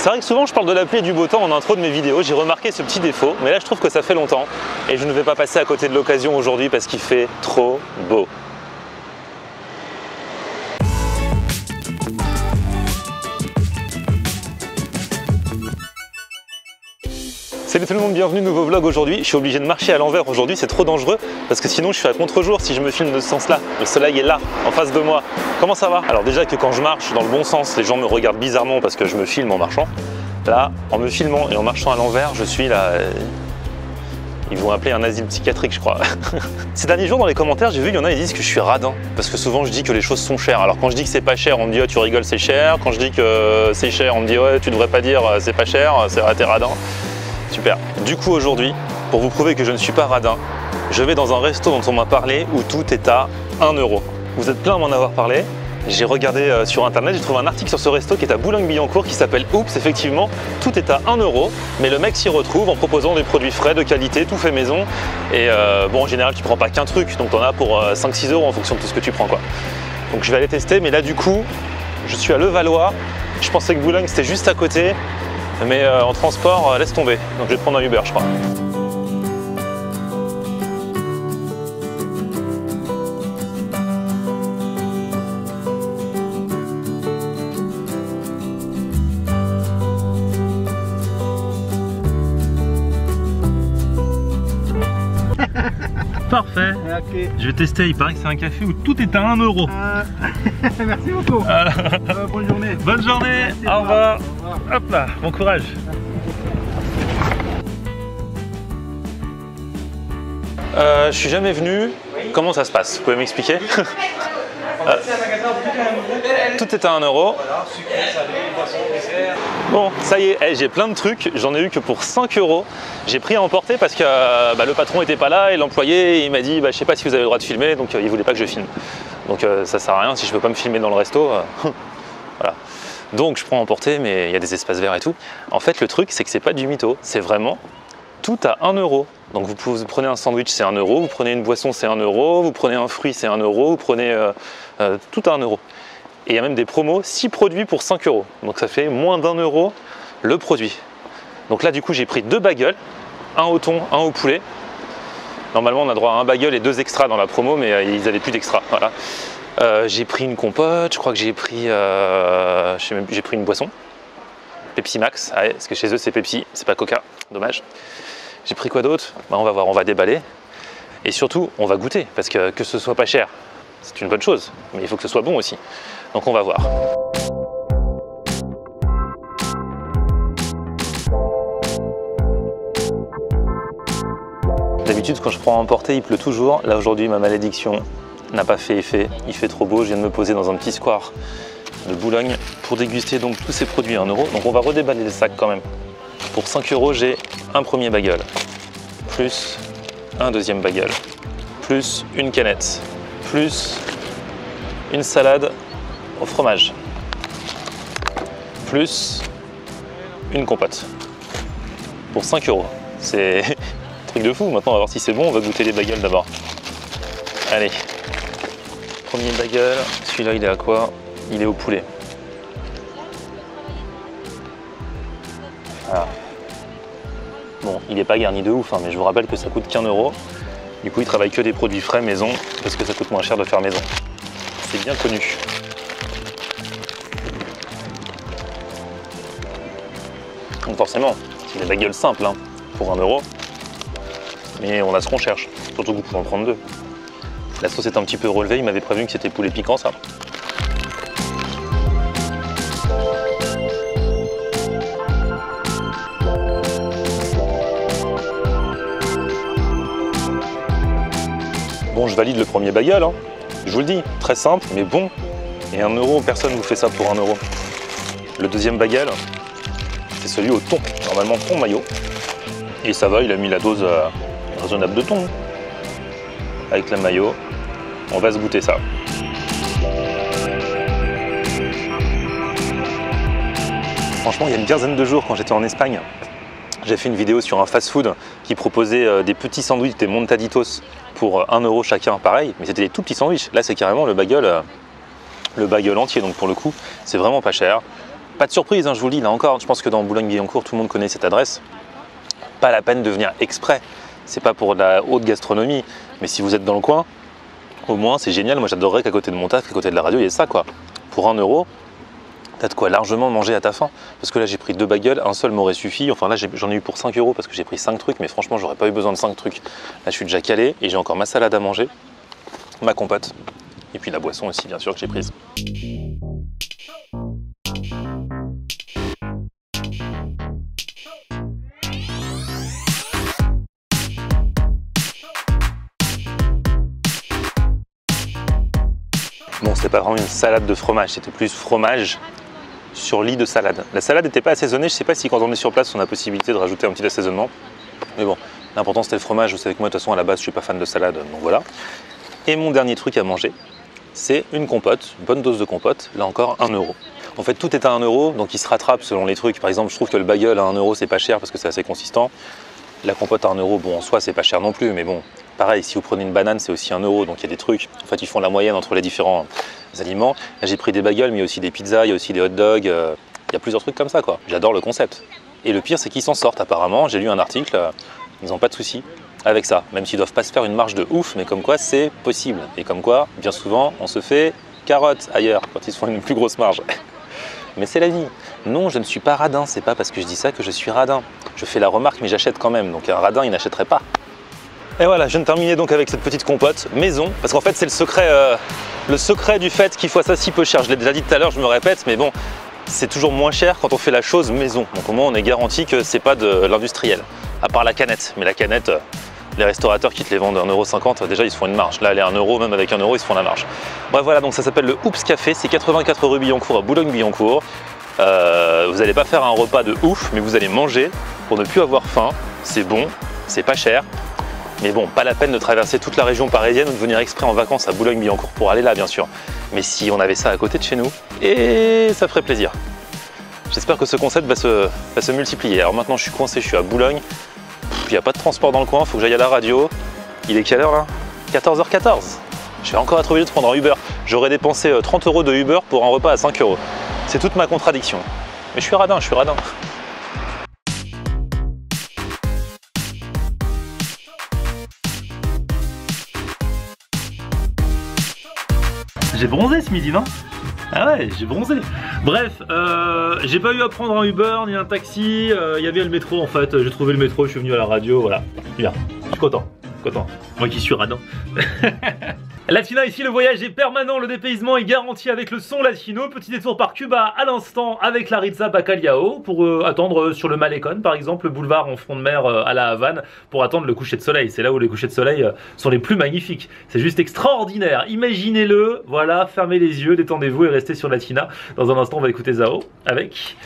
C'est vrai que souvent je parle de la pluie et du beau temps en intro de mes vidéos, j'ai remarqué ce petit défaut, mais là je trouve que ça fait longtemps et je ne vais pas passer à côté de l'occasion aujourd'hui parce qu'il fait trop beau. Salut tout le monde, bienvenue, nouveau vlog aujourd'hui. Je suis obligé de marcher à l'envers aujourd'hui, c'est trop dangereux parce que sinon je suis à contre-jour si je me filme de ce sens-là. Le soleil est là, en face de moi. Comment ça va? Alors déjà que quand je marche dans le bon sens, les gens me regardent bizarrement parce que je me filme en marchant. Là, en me filmant et en marchant à l'envers, je suis là... Ils vont appeler un asile psychiatrique, je crois. Ces derniers jours, dans les commentaires, j'ai vu, il y en a, ils disent que je suis radin. Parce que souvent, je dis que les choses sont chères. Alors, quand je dis que c'est pas cher, on me dit, oh, tu rigoles, c'est cher. Quand je dis que c'est cher, on me dit, ouais, tu devrais pas dire, c'est pas cher, t'es radin. Super. Du coup, aujourd'hui, pour vous prouver que je ne suis pas radin, je vais dans un resto dont on m'a parlé où tout est à 1 €. Vous êtes plein à m'en avoir parlé. J'ai regardé sur internet, j'ai trouvé un article sur ce resto qui est à Boulogne-Billancourt qui s'appelle Oups, effectivement, tout est à 1 €, mais le mec s'y retrouve en proposant des produits frais, de qualité, tout fait maison. Et bon, en général, tu prends pas qu'un truc, donc t'en as pour 5-6 € en fonction de tout ce que tu prends, quoi. Donc je vais aller tester, mais là du coup, je suis à Levallois. Je pensais que Boulogne c'était juste à côté, mais en transport, laisse tomber. Donc je vais prendre un Uber, je crois. Parfait. Okay. Je vais tester, il paraît que c'est un café où tout est à 1 €. Merci beaucoup. Voilà. Bonne journée. Bonne journée. Merci, au revoir. Hop là, bon courage. Je suis jamais venu. Oui. Comment ça se passe? Vous pouvez m'expliquer? Tout est à 1 €. Bon, ça y est, j'ai plein de trucs. J'en ai eu que pour 5 €. J'ai pris à emporter parce que le patron était pas là et l'employé il m'a dit je sais pas si vous avez le droit de filmer, donc il voulait pas que je filme. Donc ça sert à rien si je peux pas me filmer dans le resto. Voilà. Donc je prends à emporter, mais il y a des espaces verts et tout. En fait, le truc c'est que c'est pas du mytho, c'est vraiment tout à 1 €. Donc vous prenez un sandwich, c'est 1 €, vous prenez une boisson, c'est 1 €, vous prenez un fruit, c'est 1 €, vous prenez tout à 1 €. Et il y a même des promos, 6 produits pour 5 €. Donc ça fait moins d'1 € le produit. Donc là du coup j'ai pris 2 bagels, un au thon, un au poulet. Normalement on a droit à un bagel et 2 extras dans la promo, mais ils n'avaient plus d'extra. Voilà. J'ai pris une compote, je crois que j'ai pris une boisson. Pepsi Max, ouais, parce que chez eux c'est Pepsi, c'est pas Coca, dommage. J'ai pris quoi d'autre? On va voir, on va déballer. Et surtout, on va goûter, parce que ce soit pas cher, c'est une bonne chose, mais il faut que ce soit bon aussi. Donc on va voir. D'habitude, quand je prends à emporter, il pleut toujours. Là aujourd'hui, ma malédiction n'a pas fait effet. Il fait trop beau, je viens de me poser dans un petit square de Boulogne pour déguster donc tous ces produits à 1 €. Donc on va redéballer les sacs quand même. Pour 5 €, j'ai un premier bagel, plus un deuxième bagel, plus une canette, plus une salade au fromage, plus une compote. Pour 5 €. C'est un truc de fou. Maintenant, on va voir si c'est bon. On va goûter les bagels d'abord. Allez. Premier bagel. Celui-là, il est à quoi? Il est au poulet. Voilà. Bon, il n'est pas garni de ouf, hein, mais je vous rappelle que ça coûte qu'1 €. Du coup, ils travaillent que des produits frais maison, parce que ça coûte moins cher de faire maison. C'est bien connu. Donc forcément, c'est des bagels simples, hein, pour 1 €. Mais on a ce qu'on cherche, surtout que vous pouvez en prendre 2. La sauce est un petit peu relevée, il m'avait prévenu que c'était poulet piquant, ça. Bon, je valide le premier bagel, hein. Je vous le dis, très simple, mais bon. Et 1 €, personne ne vous fait ça pour 1 €. Le deuxième bagel, c'est celui au thon, normalement thon mayo. Et ça va, il a mis la dose raisonnable de thon. Avec la mayo, on va se goûter ça. Franchement, il y a une quinzaine de jours, quand j'étais en Espagne, j'ai fait une vidéo sur un fast-food qui proposait des petits sandwichs, des montaditos, pour 1 € chacun, pareil, mais c'était des tout petits sandwichs. Là, c'est carrément le bagel entier, donc pour le coup, c'est vraiment pas cher. Pas de surprise, hein, je vous le dis, là encore, je pense que dans Boulogne-Billancourt, tout le monde connaît cette adresse. Pas la peine de venir exprès, c'est pas pour de la haute gastronomie, mais si vous êtes dans le coin, au moins c'est génial. Moi j'adorerais qu'à côté de mon taf, qu'à côté de la radio, il y ait ça quoi. Pour 1 €, t'as de quoi largement manger à ta faim. Parce que là j'ai pris 2 bagels, un seul m'aurait suffi. Enfin là j'en ai eu pour 5 € parce que j'ai pris 5 trucs, mais franchement j'aurais pas eu besoin de 5 trucs. Là je suis déjà calé et j'ai encore ma salade à manger, ma compote, et puis la boisson aussi bien sûr que j'ai prise. Bon, c'était pas vraiment une salade de fromage, c'était plus fromage sur lit de salade. La salade n'était pas assaisonnée, je sais pas si quand on est sur place on a possibilité de rajouter un petit assaisonnement. Mais bon, l'important c'était le fromage, vous savez que moi de toute façon à la base je suis pas fan de salade, donc voilà. Et mon dernier truc à manger, c'est une compote, une bonne dose de compote, là encore 1 €. En fait tout est à 1 €, donc il se rattrape selon les trucs. Par exemple je trouve que le bagel à 1 € c'est pas cher parce que c'est assez consistant. La compote à 1 €, bon en soi c'est pas cher non plus, mais bon, pareil, si vous prenez une banane c'est aussi 1 €, donc il y a des trucs, en fait ils font la moyenne entre les différents aliments. Là j'ai pris des bagels, mais il y a aussi des pizzas, il y a aussi des hot dogs, il y a plusieurs trucs comme ça quoi. J'adore le concept. Et le pire c'est qu'ils s'en sortent apparemment, j'ai lu un article, ils n'ont pas de soucis avec ça, même s'ils doivent pas se faire une marge de ouf, mais comme quoi c'est possible. Et comme quoi, bien souvent, on se fait carotte ailleurs quand ils se font une plus grosse marge. Mais c'est la vie. Non, je ne suis pas radin, c'est pas parce que je dis ça que je suis radin. Je fais la remarque, mais j'achète quand même, donc un radin, il n'achèterait pas. Et voilà, je viens de terminer donc avec cette petite compote maison, parce qu'en fait, c'est le secret du fait qu'il faut ça si peu cher. Je l'ai déjà dit tout à l'heure, je me répète, mais bon, c'est toujours moins cher quand on fait la chose maison. Donc au moins, on est garanti que c'est pas de l'industriel, à part la canette. Mais la canette, les restaurateurs qui te les vendent à 1,50 €, déjà ils se font une marge. Là, elle est à 1 €, même avec 1 € ils se font la marge. Bref, voilà, donc ça s'appelle le Oups Café, c'est 84 rue Billancourt à Boulogne-Billancourt. Vous n'allez pas faire un repas de ouf, mais vous allez manger pour ne plus avoir faim. C'est bon, c'est pas cher. Mais bon, pas la peine de traverser toute la région parisienne ou de venir exprès en vacances à Boulogne-Billancourt pour aller là, bien sûr. Mais si on avait ça à côté de chez nous, et ça ferait plaisir. J'espère que ce concept va se multiplier. Alors maintenant, je suis coincé, je suis à Boulogne. Il n'y a pas de transport dans le coin, il faut que j'aille à la radio. Il est quelle heure là? 14h14. Je vais encore être obligé de prendre un Uber. J'aurais dépensé 30 € de Uber pour un repas à 5 €. C'est toute ma contradiction. Mais je suis radin, je suis radin. J'ai bronzé ce midi, non? Ah ouais, j'ai bronzé. Bref, j'ai pas eu à prendre un Uber ni un taxi. Il y avait le métro en fait. J'ai trouvé le métro, je suis venu à la radio. Voilà. Bien. Je suis content. Content. Moi qui suis radin. Latina, ici le voyage est permanent, le dépaysement est garanti avec le son latino. Petit détour par Cuba à l'instant avec la Ritza Bacalhau pour attendre sur le Malecón par exemple, le boulevard en front de mer à la Havane pour attendre le coucher de soleil. C'est là où les couchers de soleil sont les plus magnifiques. C'est juste extraordinaire. Imaginez-le, voilà, fermez les yeux, détendez-vous et restez sur Latina. Dans un instant on va écouter Zao avec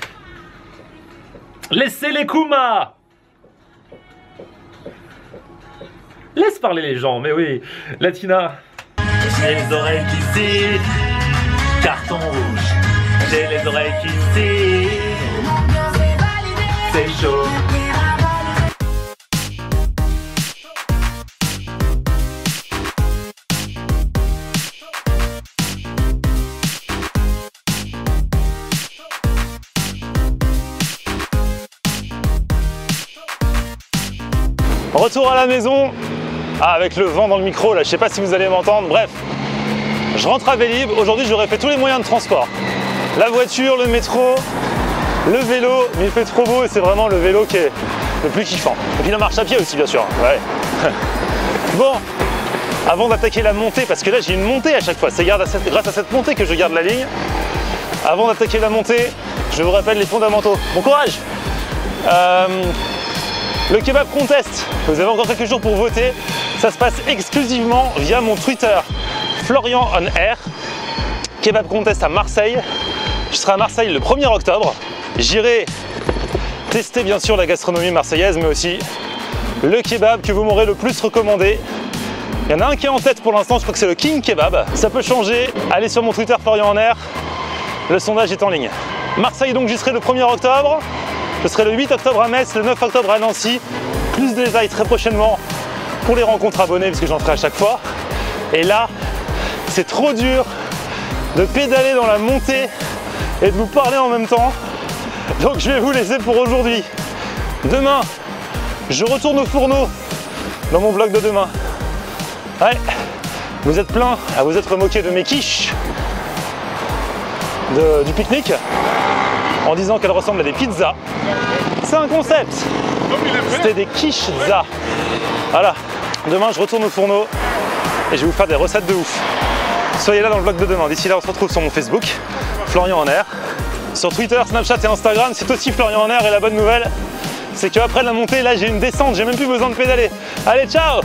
Laissez les Kuma. Laisse parler les gens, mais oui, Latina. J'ai les oreilles qui sifflent, carton rouge. J'ai les oreilles qui sifflent, c'est chaud. Retour à la maison. Ah, avec le vent dans le micro là, je sais pas si vous allez m'entendre, bref. Je rentre à Vélib, aujourd'hui j'aurais fait tous les moyens de transport. La voiture, le métro, le vélo, mais il fait trop beau et c'est vraiment le vélo qui est le plus kiffant. Et puis la marche à pied aussi bien sûr, ouais. Bon, avant d'attaquer la montée, parce que là j'ai une montée à chaque fois, c'est grâce à cette montée que je garde la ligne. Avant d'attaquer la montée, je vous rappelle les fondamentaux. Bon courage. Le kebab contest, vous avez encore quelques jours pour voter. Ça se passe exclusivement via mon Twitter, Florian on Air. Kebab contest à Marseille. Je serai à Marseille le 1er octobre. J'irai tester bien sûr la gastronomie marseillaise, mais aussi le kebab que vous m'aurez le plus recommandé. Il y en a un qui est en tête pour l'instant, je crois que c'est le King Kebab. Ça peut changer, allez sur mon Twitter Florian on Air. Le sondage est en ligne. Marseille donc, j'y serai le 1er octobre. Je serai le 8 octobre à Metz, le 9 octobre à Nancy. Plus de détails très prochainement pour les rencontres abonnées, parce que j'en ferai à chaque fois. Et là, c'est trop dur de pédaler dans la montée et de vous parler en même temps. Donc je vais vous laisser pour aujourd'hui. Demain, je retourne au fourneau dans mon vlog de demain. Ouais, vous êtes plein à vous être moqué de mes quiches du pique-nique en disant qu'elles ressemblent à des pizzas. C'est un concept. C'était des quiches-za. Voilà, demain je retourne au fourneau et je vais vous faire des recettes de ouf. Soyez là dans le vlog de demain. D'ici là, on se retrouve sur mon Facebook, Florian en Air. Sur Twitter, Snapchat et Instagram, c'est aussi Florian en Air. Et la bonne nouvelle, c'est qu'après la montée, là j'ai une descente, j'ai même plus besoin de pédaler. Allez, ciao.